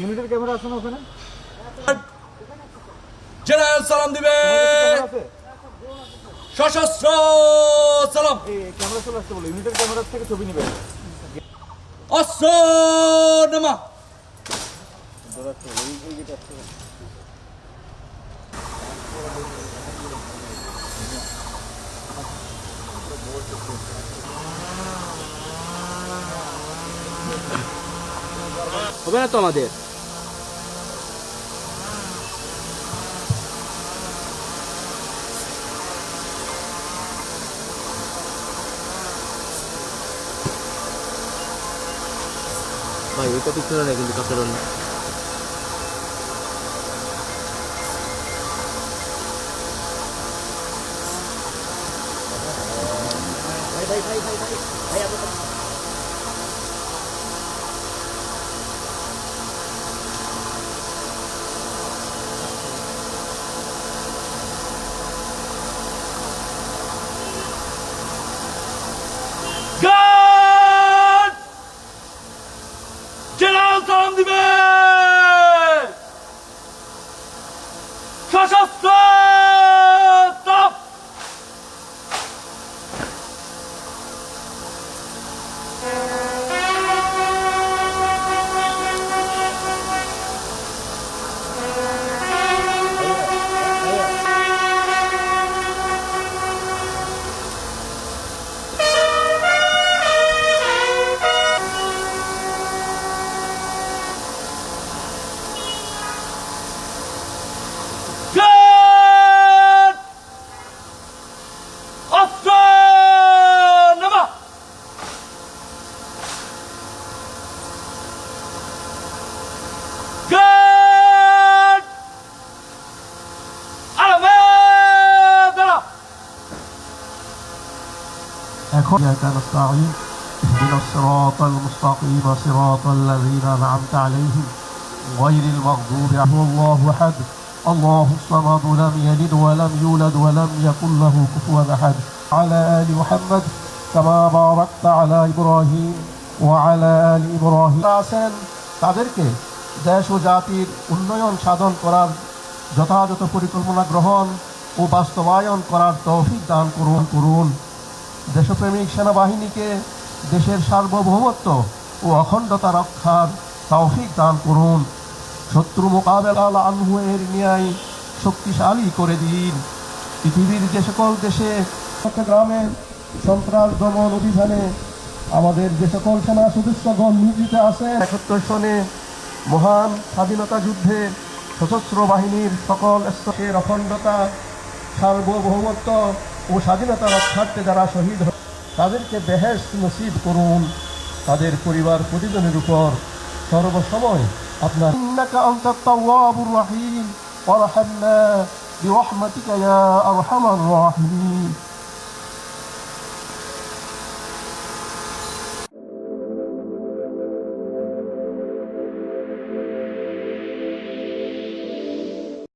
ইউনিটের ক্যামেরা আছে না ওখানে? জেনারেল সালাম দিবে, সশস্ত্র সালাম। ক্যামেরা চলে আসতে বলো, ইউনিটের ক্যামেরা থেকে ছবি নিবে। অস্ত্র নামা। হবে না তো আমাদের। ভাই এটা ঠিক করে না কিন্তু কাপড় না। জেনারেল সালাম দিবে, সশস্ত্র সালাম। অস্ত্র নামা। إياك نستعين اهدنا الصراط المستقيم صراط الذين أنعمت عليهم غير المغضوب عليهم. الله أحد الله الصمد لم يلد ولم يولد ولم يكن له كفوا أحد. على آل محمد كما باركت على إبراهيم وعلى آل إبراهيم. তাদেরকে দেশ ও জাতির উন্নয়ন সাধন করার যথাযথ পরিকল্পনা গ্রহণ ও বাস্তবায়ন করার তৌফিক দান করুন। দেশপ্রেমিক সেনাবাহিনীকে দেশের সার্বভৌমত্ব ও অখণ্ডতা রক্ষার তৌফিক দান করুন। শত্রু মোকাবেলা আনহু এর ন্যায় শক্তিশালী করে দিন। পৃথিবীর যে সকল দেশে চট্টগ্রামের সন্ত্রাস দমন অভিযানে আমাদের যে সকল সেনা সদস্যগণ নিয়োজিত আছে, ৭১ সনে মহান স্বাধীনতা যুদ্ধে সশস্ত্র বাহিনীর সকল স্তরের অখণ্ডতা, সার্বভৌমত্ব ও স্বাধীনতা রক্ষার্থে যারা শহীদ হয় তাদেরকে বেহেশত নসিব করুন। তাদের পরিবার পরিজনের উপর সর্বসময় আপনার ইন্নাকা আনতাত তাওয়াবুর রহিম ওয়ারহামনা বিরহমাতিকা ইয়া আরহামার রাহিমিন।